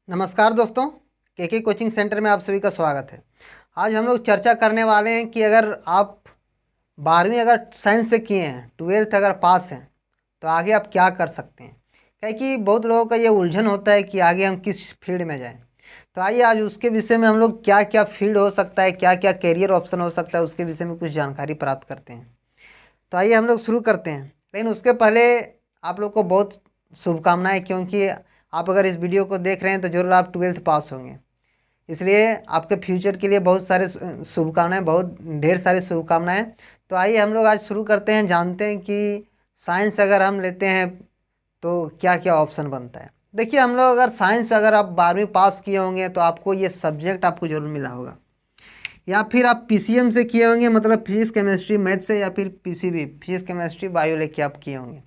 नमस्कार दोस्तों, के कोचिंग सेंटर में आप सभी का स्वागत है। आज हम लोग चर्चा करने वाले हैं कि अगर आप 12वीं अगर साइंस से किए हैं, 12th अगर पास हैं तो आगे आप क्या कर सकते हैं। क्या कि बहुत लोगों का ये उलझन होता है कि आगे हम किस फील्ड में जाएं। तो आइए आज उसके विषय में हम लोग क्या क्या फील्ड हो सकता है, क्या क्या करियर ऑप्शन हो सकता है, उसके विषय में कुछ जानकारी प्राप्त करते हैं। तो आइए हम लोग शुरू करते हैं, लेकिन उसके पहले आप लोग को बहुत शुभकामनाएं, क्योंकि आप अगर इस वीडियो को देख रहे हैं तो जरूर आप 12th पास होंगे। इसलिए आपके फ्यूचर के लिए बहुत सारे शुभकामनाएं, बहुत ढेर सारी शुभकामनाएं। तो आइए हम लोग आज शुरू करते हैं, जानते हैं कि साइंस अगर हम लेते हैं तो क्या क्या ऑप्शन बनता है। देखिए, हम लोग अगर साइंस अगर आप 12वीं पास किए होंगे तो आपको ये सब्जेक्ट आपको जरूर मिला होगा, या फिर आप पीसीएम से किए होंगे, मतलब फिजिक्स केमिस्ट्री मैथ से, या फिर पीसीबी फिजिक्स केमिस्ट्री बायो लेके आप किए होंगे।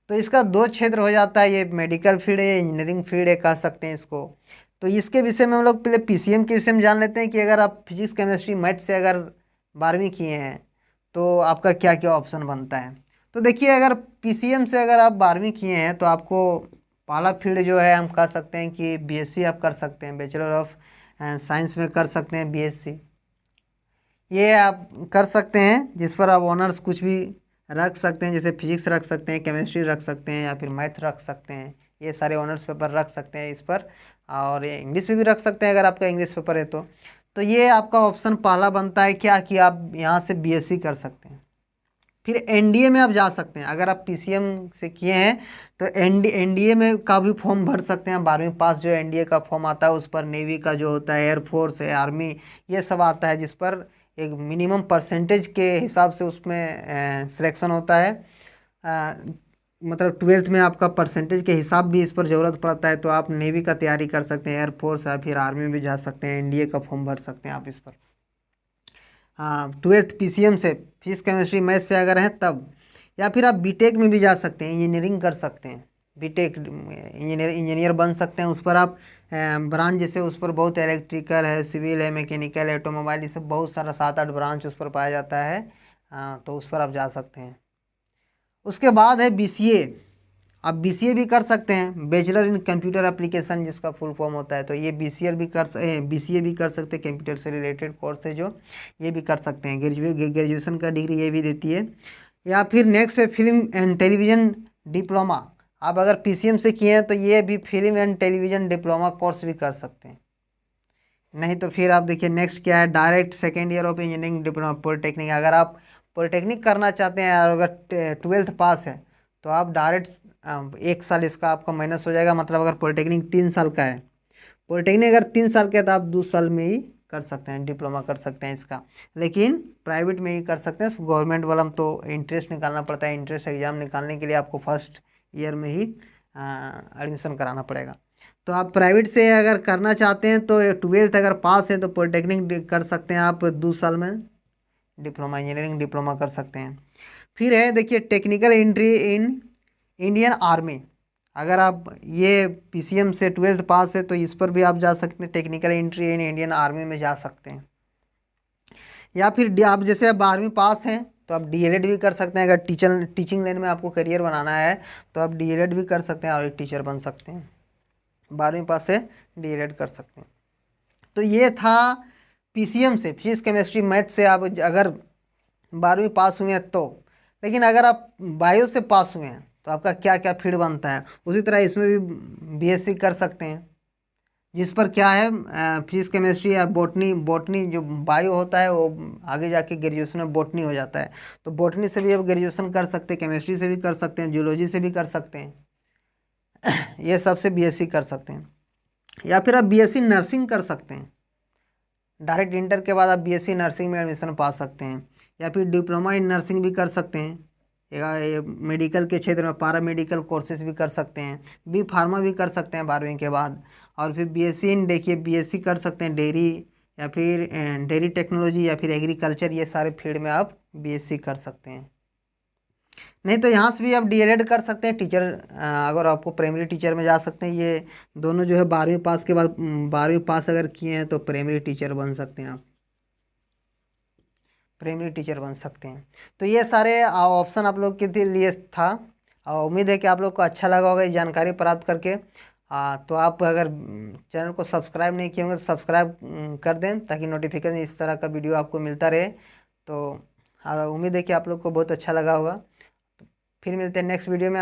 तो इसका दो क्षेत्र हो जाता है, ये मेडिकल फील्ड है, इंजीनियरिंग फील्ड है, कह सकते हैं इसको। तो इसके विषय में हम लोग पहले पीसीएम के विषय में जान लेते हैं कि अगर आप फिजिक्स केमिस्ट्री मैथ से अगर 12वीं किए हैं तो आपका क्या क्या ऑप्शन बनता है। तो देखिए, अगर पीसीएम से अगर आप 12वीं किए हैं तो आपको पहला फील्ड जो है हम कह सकते हैं कि बीएससी आप कर सकते हैं, बैचलर ऑफ साइंस में कर सकते हैं बीएससी। ये आप कर सकते हैं, जिस पर आप ऑनर्स कुछ भी रख सकते हैं, जैसे फिजिक्स रख सकते हैं, केमिस्ट्री रख सकते हैं, या फिर मैथ रख सकते हैं। ये सारे ऑनर्स पेपर रख सकते हैं इस पर। और ये इंग्लिश में भी रख सकते हैं अगर आपका इंग्लिश पेपर है तो ये आपका ऑप्शन पहला बनता है क्या, कि आप यहाँ से बीएससी कर सकते हैं। फिर एनडीए में आप जा सकते हैं। अगर आप पीसीएम से किए हैं तो एनडीए में का भी फॉर्म भर सकते हैं। 12वीं पास जो एनडीए का फॉर्म आता है उस पर नेवी का जो होता है, एयरफोर्स है, आर्मी, ये सब आता है, जिस पर एक मिनिमम परसेंटेज के हिसाब से उसमें सिलेक्शन होता है। अ, मतलब 12th में आपका परसेंटेज के हिसाब भी इस पर ज़रूरत पड़ता है। तो आप नेवी का तैयारी कर सकते हैं, एयरफोर्स या फिर आर्मी में भी जा सकते हैं, एनडीए का फॉर्म भर सकते हैं आप इस पर। हाँ, 12th पीसीएम से फिजिक्स केमिस्ट्री मैथ से अगर हैं तब। या फिर आप बीटेक में भी जा सकते हैं, इंजीनियरिंग कर सकते हैं, बीटेक इंजीनियर बन सकते हैं। उस पर आप ब्रांच, जैसे उस पर बहुत इलेक्ट्रिकल है, सिविल है, मैकेनिकल, ऑटोमोबाइल, ये सब बहुत सारा 7-8 ब्रांच उस पर पाया जाता है। तो उस पर आप जा सकते हैं। उसके बाद है बीसीए। आप बीसीए भी कर सकते हैं, बैचलर इन कंप्यूटर एप्लीकेशन जिसका फुल फॉर्म होता है। तो ये बीसीए भी कर सकते हैं, कंप्यूटर से रिलेटेड कोर्स है जो, ये भी कर सकते हैं। ग्रेजुएशन का डिग्री ये भी देती है। या फिर नेक्स्ट है फिल्म एंड टेलीविज़न डिप्लोमा। आप अगर पीसीएम से किए हैं तो ये भी film and television diploma course भी कर सकते हैं। नहीं तो फिर आप देखिए नेक्स्ट क्या है, direct second year of engineering diploma polytechnic. अगर आप पॉलिटेक्निक करना चाहते हैं और अगर 12th पास है तो आप डायरेक्ट 1 साल इसका आपका माइनस हो जाएगा। मतलब अगर पॉलिटेक्निक 3 साल का है, पॉलिटेक्निक अगर 3 साल का है तो आप 2 साल में ही कर सकते हैं, डिप्लोमा कर सकते हैं इसका। लेकिन प्राइवेट में ही कर सकते हैं, गवर्नमेंट वाला में तो इंटरेस्ट निकालना पड़ता है। इंटरेस्ट एग्जाम निकालने के लिए आपको फर्स्ट ईयर में ही एडमिशन कराना पड़ेगा। तो आप प्राइवेट से अगर करना चाहते हैं तो 12th अगर पास है तो पॉलिटेक्निक कर सकते हैं आप 2 साल में, डिप्लोमा इंजीनियरिंग डिप्लोमा कर सकते हैं। फिर है देखिए technical entry in Indian army. अगर आप ये पीसीएम से 12th पास है तो इस पर भी आप जा सकते हैं, technical entry in Indian army में जा सकते हैं। या फिर आप जैसे आप 12वीं पास हैं तो आप डीएलएड भी कर सकते हैं। अगर टीचिंग लाइन में आपको करियर बनाना है तो आप डीएलएड भी कर सकते हैं और एक टीचर बन सकते हैं। 12वीं पास से डीएलएड कर सकते हैं। तो ये था पीसीएम से, फिजिक्स केमिस्ट्री मैथ से आप अगर 12वीं पास हुए हैं तो। लेकिन अगर आप बायो से पास हुए हैं तो आपका क्या क्या फील्ड बनता है, उसी तरह इसमें भी बीएससी कर सकते हैं, जिस पर क्या है फिजिक्स केमिस्ट्री या बोटनी। बोटनी जो बायो होता है वो आगे जाके ग्रेजुएशन में बोटनी हो जाता है। तो बोटनी से भी आप ग्रेजुएशन कर सकते हैं, केमिस्ट्री से भी कर सकते हैं, जूलॉजी से भी कर सकते हैं। ये सबसे बीएससी कर सकते हैं। या फिर आप बीएससी नर्सिंग कर सकते हैं, डायरेक्ट इंटर के बाद आप बीएससी नर्सिंग में एडमिशन पा सकते हैं। या फिर डिप्लोमा इन नर्सिंग भी कर सकते हैं, या मेडिकल के क्षेत्र में पैरा मेडिकल कोर्सेज भी कर सकते हैं, बी फार्मा भी कर सकते हैं 12वीं के बाद। और फिर बीएससी इन देखिए बीएससी कर सकते हैं डेयरी, या फिर डेयरी टेक्नोलॉजी, या फिर एग्रीकल्चर, ये सारे फील्ड में आप बीएससी कर सकते हैं। नहीं तो यहाँ से भी आप डीएलएड कर सकते हैं, टीचर अगर आपको प्राइमरी टीचर में जा सकते हैं। ये दोनों जो है 12वीं पास के बाद, 12वीं पास अगर किए हैं तो प्राइमरी टीचर बन सकते हैं आप, प्राइमरी टीचर बन सकते हैं। तो ये सारे ऑप्शन आप लोग के लिए था, और उम्मीद है कि आप लोग को अच्छा लगा होगा ये जानकारी प्राप्त करके। हाँ, तो आप अगर चैनल को सब्सक्राइब नहीं किए होंगे तो सब्सक्राइब कर दें, ताकि नोटिफिकेशन इस तरह का वीडियो आपको मिलता रहे। तो उम्मीद है कि आप लोग को बहुत अच्छा लगा होगा। तो फिर मिलते हैं नेक्स्ट वीडियो में।